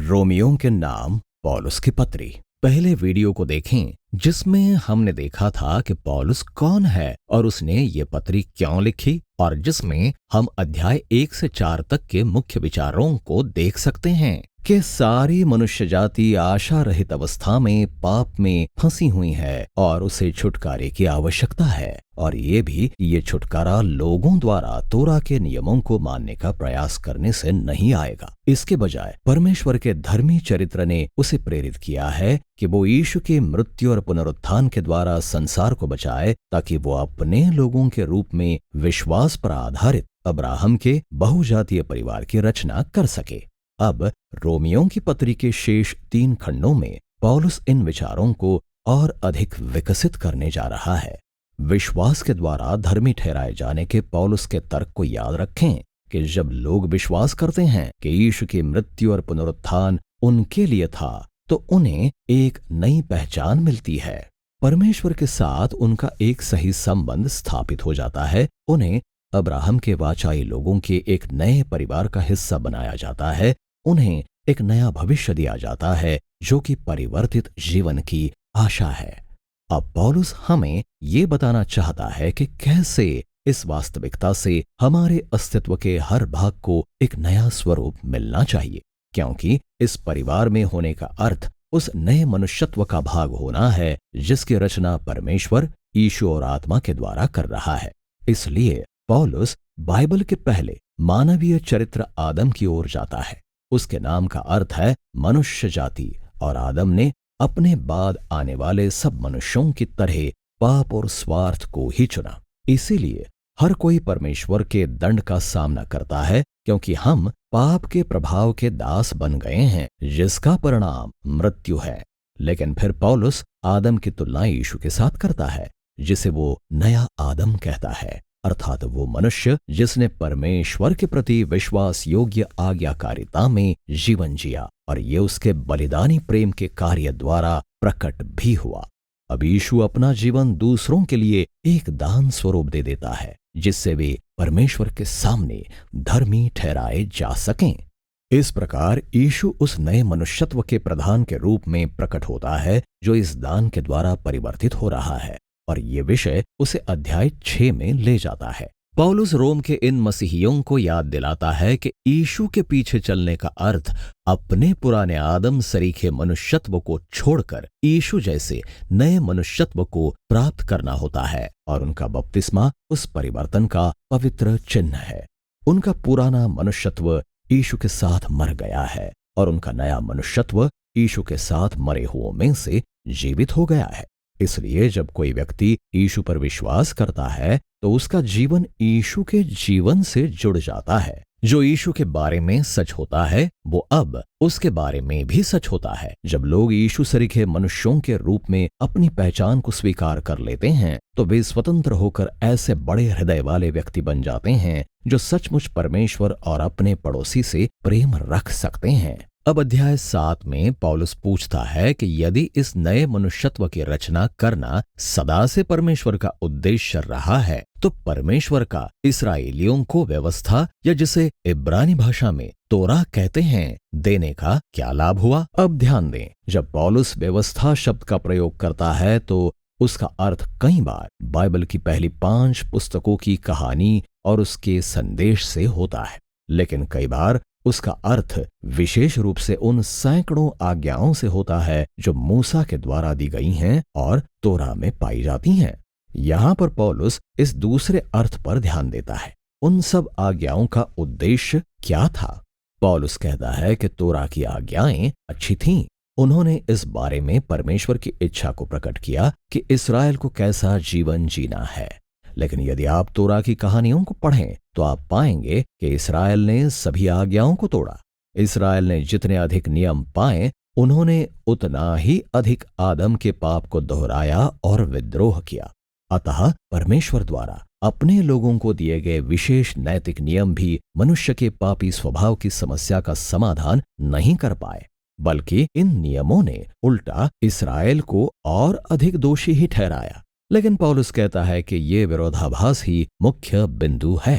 Romeo के नाम पौलुस की पत्री। पहले वीडियो को देखें जिसमें हमने देखा था कि पौलुस कौन है और उसने ये पत्री क्यों लिखी, और जिसमें हम अध्याय 1 से 4 तक के मुख्य विचारों को देख सकते हैं कि सारी मनुष्य जाति आशा रहित अवस्था में पाप में फंसी हुई है और उसे छुटकारे की आवश्यकता है। और ये छुटकारा लोगों द्वारा तोरा के नियमों को मानने का प्रयास करने से नहीं आएगा। इसके बजाय परमेश्वर के धर्मी चरित्र ने उसे प्रेरित किया है कि वो यीशु की मृत्यु और पुनरुत्थान के द्वारा संसार को बचाए, ताकि वो अपने लोगों के रूप में विश्वास पर आधारित अब्राहम के बहुजातीय परिवार की रचना कर सके। अब रोमियो की पत्री के शेष 3 खंडों में पौलुस इन विचारों को और अधिक विकसित करने जा रहा है। विश्वास के द्वारा धर्मी ठहराए जाने के पौलुस के तर्क को याद रखें कि जब लोग विश्वास करते हैं कि यीशु की मृत्यु और पुनरुत्थान उनके लिए था, तो उन्हें एक नई पहचान मिलती है। परमेश्वर के साथ उनका एक सही संबंध स्थापित हो जाता है। उन्हें अब्राहम के वाचाई लोगों के एक नए परिवार का हिस्सा बनाया जाता है। उन्हें एक नया भविष्य दिया जाता है जो कि परिवर्तित जीवन की आशा है। अब पौलुस हमें ये बताना चाहता है कि कैसे इस वास्तविकता से हमारे अस्तित्व के हर भाग को एक नया स्वरूप मिलना चाहिए, क्योंकि इस परिवार में होने का अर्थ उस नए मनुष्यत्व का भाग होना है जिसकी रचना परमेश्वर यीशु और आत्मा के द्वारा कर रहा है। इसलिए पौलुस बाइबल के पहले मानवीय चरित्र आदम की ओर जाता है। उसके नाम का अर्थ है मनुष्य जाति, और आदम ने अपने बाद आने वाले सब मनुष्यों की तरह पाप और स्वार्थ को ही चुना। इसीलिए हर कोई परमेश्वर के दंड का सामना करता है, क्योंकि हम पाप के प्रभाव के दास बन गए हैं, जिसका परिणाम मृत्यु है। लेकिन फिर पौलुस आदम की तुलना यीशु के साथ करता है, जिसे वो नया आदम कहता है, अर्थात वो मनुष्य जिसने परमेश्वर के प्रति विश्वास योग्य आज्ञाकारिता में जीवन जिया, और ये उसके बलिदानी प्रेम के कार्य द्वारा प्रकट भी हुआ। अब यीशु अपना जीवन दूसरों के लिए एक दान स्वरूप दे देता है, जिससे वे परमेश्वर के सामने धर्मी ठहराए जा सकें। इस प्रकार यीशु उस नए मनुष्यत्व के प्रधान के रूप में प्रकट होता है जो इस दान के द्वारा परिवर्तित हो रहा है, और ये विषय उसे अध्याय 6 में ले जाता है। पौलुस रोम के इन मसीहियों को याद दिलाता है कि यीशु के पीछे चलने का अर्थ अपने पुराने आदम सरीखे मनुष्यत्व को छोड़कर यीशु जैसे नए मनुष्यत्व को प्राप्त करना होता है, और उनका बपतिस्मा उस परिवर्तन का पवित्र चिन्ह है। उनका पुराना मनुष्यत्व यीशु के साथ मर गया है, और उनका नया मनुष्यत्व यीशु के साथ मरे हुओं में से जीवित हो गया है। इसलिए जब कोई व्यक्ति यीशु पर विश्वास करता है तो उसका जीवन यीशु के जीवन से जुड़ जाता है। जो यीशु के बारे में सच होता है वो अब उसके बारे में भी सच होता है। जब लोग यीशु सरीखे मनुष्यों के रूप में अपनी पहचान को स्वीकार कर लेते हैं तो वे स्वतंत्र होकर ऐसे बड़े हृदय वाले व्यक्ति बन जाते हैं जो सचमुच परमेश्वर और अपने पड़ोसी से प्रेम रख सकते हैं। अब अध्याय 7 में पौलुस पूछता है कि यदि इस नए मनुष्यत्व की रचना करना सदा से परमेश्वर का उद्देश्य रहा है, तो परमेश्वर का इस्राएलियों को व्यवस्था, या जिसे इब्रानी भाषा में तोरा कहते हैं, देने का क्या लाभ हुआ। अब ध्यान दें, जब पौलुस व्यवस्था शब्द का प्रयोग करता है तो उसका अर्थ कई बार बाइबल की पहली 5 पुस्तकों की कहानी और उसके संदेश से होता है, लेकिन कई बार उसका अर्थ विशेष रूप से उन सैकड़ों आज्ञाओं से होता है जो मूसा के द्वारा दी गई हैं और तोरा में पाई जाती हैं। यहाँ पर पौलुस इस दूसरे अर्थ पर ध्यान देता है। उन सब आज्ञाओं का उद्देश्य क्या था? पौलुस कहता है कि तोरा की आज्ञाएं अच्छी थीं। उन्होंने इस बारे में परमेश्वर की इच्छा को प्रकट किया कि इस्राएल को कैसा जीवन जीना है। लेकिन यदि आप तोरा की कहानियों को पढ़ें तो आप पाएंगे कि इस्राएल ने सभी आज्ञाओं को तोड़ा। इस्राएल ने जितने अधिक नियम पाए, उन्होंने उतना ही अधिक आदम के पाप को दोहराया और विद्रोह किया। अतः परमेश्वर द्वारा अपने लोगों को दिए गए विशेष नैतिक नियम भी मनुष्य के पापी स्वभाव की समस्या का समाधान नहीं कर पाए, बल्कि इन नियमों ने उल्टा इस्राएल को और अधिक दोषी ही ठहराया। लेकिन पौलुस कहता है कि ये विरोधाभास ही मुख्य बिंदु है।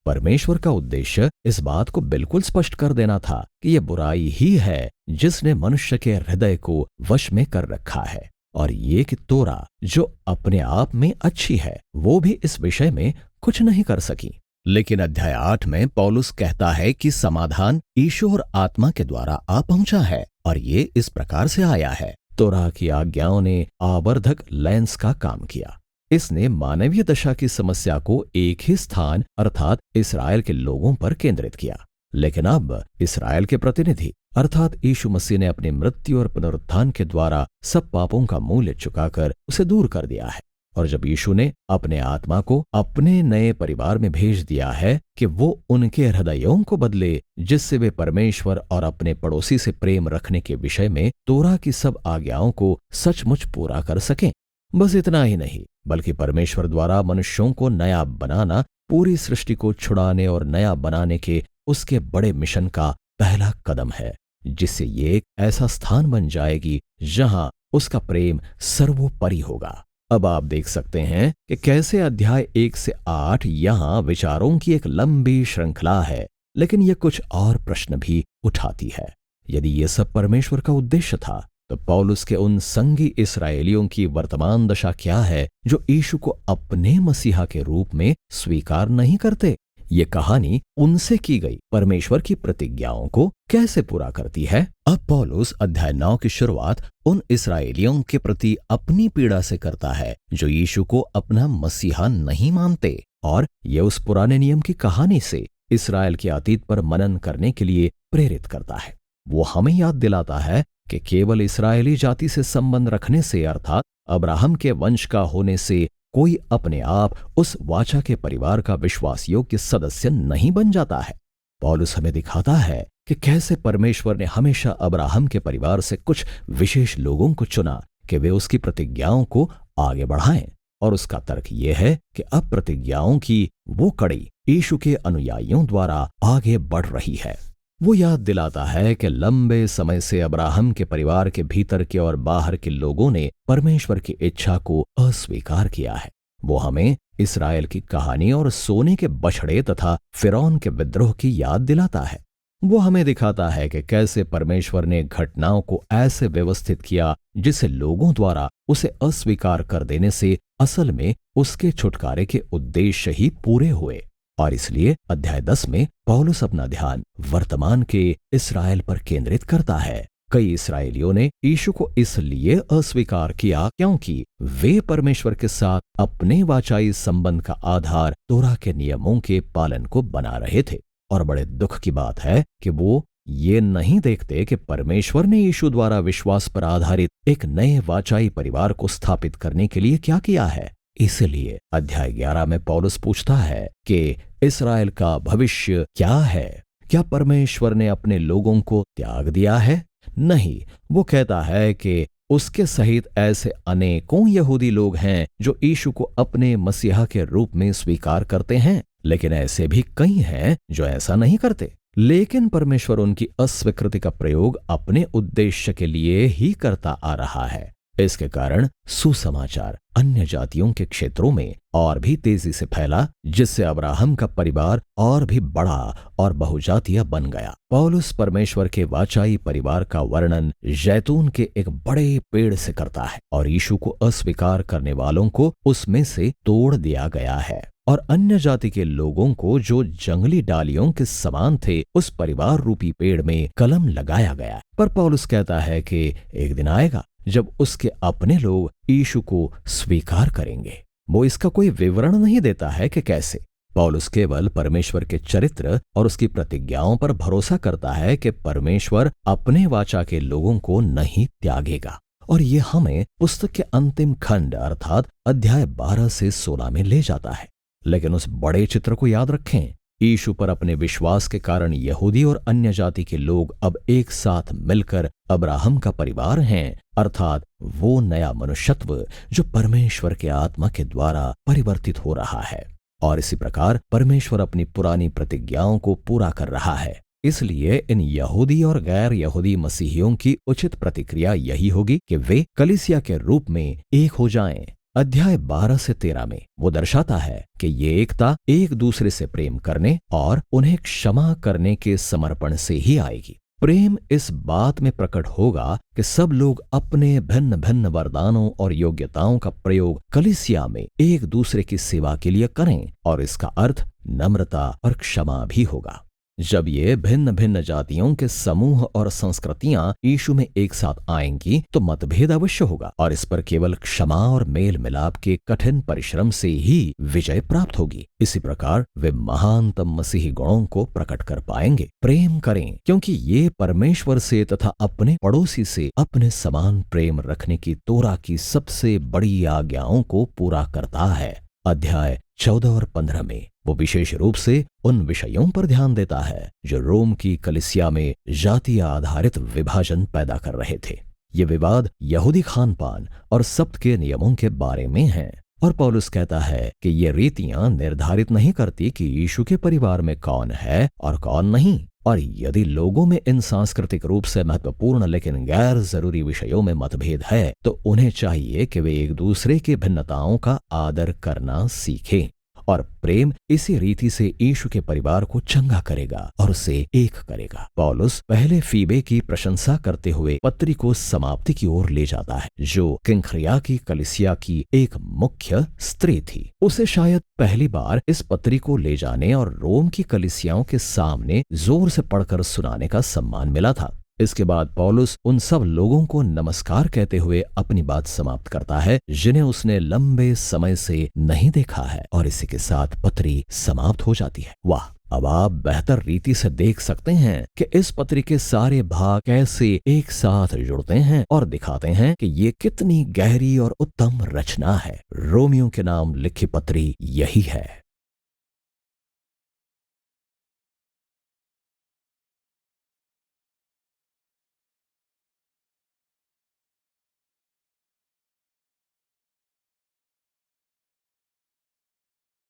परमेश्वर का उद्देश्य इस बात को बिल्कुल स्पष्ट कर देना था कि यह बुराई ही है जिसने मनुष्य के हृदय को वश में कर रखा है, और ये कि तोरा जो अपने आप में अच्छी है वो भी इस विषय में कुछ नहीं कर सकी। लेकिन अध्याय 8 में पौलुस कहता है कि समाधान यीशु और आत्मा के द्वारा आ पहुंचा है, और ये इस प्रकार से आया है। तोरा की आज्ञाओं ने आवर्धक लेंस का काम किया। इसने मानवीय दशा की समस्या को एक ही स्थान अर्थात इस्राएल के लोगों पर केंद्रित किया। लेकिन अब इस्राएल के प्रतिनिधि अर्थात यीशु मसीह ने अपनी मृत्यु और पुनरुत्थान के द्वारा सब पापों का मूल्य चुकाकर उसे दूर कर दिया है। और जब यीशु ने अपने आत्मा को अपने नए परिवार में भेज दिया है कि वो उनके हृदयों को बदले, जिससे वे परमेश्वर और अपने पड़ोसी से प्रेम रखने के विषय में तोरा की सब आज्ञाओं को सचमुच पूरा कर सकें। बस इतना ही नहीं, बल्कि परमेश्वर द्वारा मनुष्यों को नया बनाना पूरी सृष्टि को छुड़ाने और नया बनाने के उसके बड़े मिशन का पहला कदम है, जिससे ये एक ऐसा स्थान बन जाएगी जहां उसका प्रेम सर्वोपरि होगा। अब आप देख सकते हैं कि कैसे अध्याय 1 से 8 यहाँ विचारों की एक लंबी श्रृंखला है, लेकिन यह कुछ और प्रश्न भी उठाती है। यदि ये सब परमेश्वर का उद्देश्य था, तो पौलुस के उन संगी इस्राएलियों की वर्तमान दशा क्या है जो यीशु को अपने मसीहा के रूप में स्वीकार नहीं करते? ये कहानी उनसे की गई परमेश्वर की प्रतिज्ञाओं को कैसे पूरा करती है? अब पौलुस अध्याय 9 की शुरुआत उन इस्राएलियों के प्रति अपनी पीड़ा से करता है जो यीशु को अपना मसीहा नहीं मानते, और ये उस पुराने नियम की कहानी से इस्राएल के अतीत पर मनन करने के लिए प्रेरित करता है। वो हमें याद दिलाता है कि केवल इस्राएली जाति से संबंध रखने से अर्थात अब्राहम के वंश का होने से कोई अपने आप उस वाचा के परिवार का विश्वास योग्य सदस्य नहीं बन जाता है। पौलुस हमें दिखाता है कि कैसे परमेश्वर ने हमेशा अब्राहम के परिवार से कुछ विशेष लोगों को चुना कि वे उसकी प्रतिज्ञाओं को आगे बढ़ाएं, और उसका तर्क यह है कि अब प्रतिज्ञाओं की वो कड़ी यीशु के अनुयायियों द्वारा आगे बढ़ रही है। वो याद दिलाता है कि लंबे समय से अब्राहम के परिवार के भीतर के और बाहर के लोगों ने परमेश्वर की इच्छा को अस्वीकार किया है। वो हमें इस्राएल की कहानी और सोने के बछड़े तथा फिरौन के विद्रोह की याद दिलाता है। वो हमें दिखाता है कि कैसे परमेश्वर ने घटनाओं को ऐसे व्यवस्थित किया जिससे लोगों द्वारा उसे अस्वीकार कर देने से असल में उसके छुटकारे के उद्देश्य ही पूरे हुए। और इसलिए अध्याय 10 में पौलुस अपना ध्यान वर्तमान के इस्राएल पर केंद्रित करता है। कई इस्राएलियों ने यीशु को इसलिए अस्वीकार किया क्योंकि वे परमेश्वर के साथ अपने वाचाई संबंध का आधार तोरा के नियमों के पालन को बना रहे थे। और बड़े दुख की बात है कि वो ये नहीं देखते कि परमेश्वर ने यीशु द्वारा विश्वास पर आधारित एक नए वाचाई परिवार को स्थापित करने के लिए क्या किया है। इसलिए अध्याय 11 में पौलुस पूछता है कि इस्राएल का भविष्य क्या है? क्या परमेश्वर ने अपने लोगों को त्याग दिया है? नहीं, वो कहता है कि उसके सहित ऐसे अनेकों यहूदी लोग हैं जो यीशु को अपने मसीहा के रूप में स्वीकार करते हैं, लेकिन ऐसे भी कई हैं जो ऐसा नहीं करते। लेकिन परमेश्वर उनकी अस्वीकृति का प्रयोग अपने उद्देश्य के लिए ही करता आ रहा है। इसके कारण सुसमाचार अन्य जातियों के क्षेत्रों में और भी तेजी से फैला, जिससे अब्राहम का परिवार और भी बड़ा और बहुजातीय बन गया। पौलुस परमेश्वर के वाचाई परिवार का वर्णन जैतून के एक बड़े पेड़ से करता है, और यीशु को अस्वीकार करने वालों को उसमें से तोड़ दिया गया है, और अन्य जाति के लोगों को जो जंगली डालियों के समान थे उस परिवार रूपी पेड़ में कलम लगाया गया। पर पौलुस कहता है कि एक दिन आएगा जब उसके अपने लोग यीशु को स्वीकार करेंगे। वो इसका कोई विवरण नहीं देता है कि कैसे। पौलुस केवल परमेश्वर के चरित्र और उसकी प्रतिज्ञाओं पर भरोसा करता है कि परमेश्वर अपने वाचा के लोगों को नहीं त्यागेगा। और ये हमें पुस्तक के अंतिम खंड अर्थात अध्याय 12 से 16 में ले जाता है। लेकिन उस बड़े चित्र को याद रखें। यीशु पर अपने विश्वास के कारण यहूदी और अन्य जाति के लोग अब एक साथ मिलकर अब्राहम का परिवार हैं, अर्थात वो नया मनुष्यत्व जो परमेश्वर के आत्मा के द्वारा परिवर्तित हो रहा है। और इसी प्रकार परमेश्वर अपनी पुरानी प्रतिज्ञाओं को पूरा कर रहा है। इसलिए इन यहूदी और गैर यहूदी मसीहियों की उचित प्रतिक्रिया यही होगी कि वे कलीसिया के रूप में एक हो जाएं। अध्याय 12 से 13 में वो दर्शाता है कि ये एकता एक दूसरे से प्रेम करने और उन्हें क्षमा करने के समर्पण से ही आएगी। प्रेम इस बात में प्रकट होगा कि सब लोग अपने भिन्न भिन्न वरदानों और योग्यताओं का प्रयोग कलीसिया में एक दूसरे की सेवा के लिए करें, और इसका अर्थ नम्रता और क्षमा भी होगा। जब ये भिन्न भिन्न जातियों के समूह और संस्कृतियां यीशु में एक साथ आएंगी तो मतभेद अवश्य होगा, और इस पर केवल क्षमा और मेल मिलाप के कठिन परिश्रम से ही विजय प्राप्त होगी। इसी प्रकार वे महानतम मसीही गुणों को प्रकट कर पाएंगे। प्रेम करें, क्योंकि ये परमेश्वर से तथा अपने पड़ोसी से अपने समान प्रेम रखने की तोरा की सबसे बड़ी आज्ञाओं को पूरा करता है। अध्याय 14 और 15 में वो विशेष रूप से उन विषयों पर ध्यान देता है जो रोम की कलीसिया में जातीय आधारित विभाजन पैदा कर रहे थे। ये विवाद यहूदी खान पान और सब्त के नियमों के बारे में है, और पौलुस कहता है कि ये रीतियां निर्धारित नहीं करती कि यीशु के परिवार में कौन है और कौन नहीं, और यदि लोगों में इन सांस्कृतिक रूप से महत्वपूर्ण लेकिन गैर जरूरी विषयों में मतभेद है तो उन्हें चाहिए कि वे एक दूसरे की भिन्नताओं का आदर करना सीखें, और प्रेम इसी रीति से यीशु के परिवार को चंगा करेगा और उसे एक करेगा। पौलुस पहले फीबे की प्रशंसा करते हुए पत्री को समाप्ति की ओर ले जाता है, जो किंख्रिया की कलीसिया की एक मुख्य स्त्री थी। उसे शायद पहली बार इस पत्री को ले जाने और रोम की कलीसियाओं के सामने जोर से पढ़कर सुनाने का सम्मान मिला था। इसके बाद पौलुस उन सब लोगों को नमस्कार कहते हुए अपनी बात समाप्त करता है जिन्हें उसने लंबे समय से नहीं देखा है, और इसी के साथ पत्री समाप्त हो जाती है। वाह! अब आप बेहतर रीति से देख सकते हैं कि इस पत्री के सारे भाग कैसे एक साथ जुड़ते हैं और दिखाते हैं कि ये कितनी गहरी और उत्तम रचना है। रोमियो के नाम लिखी पत्री यही है।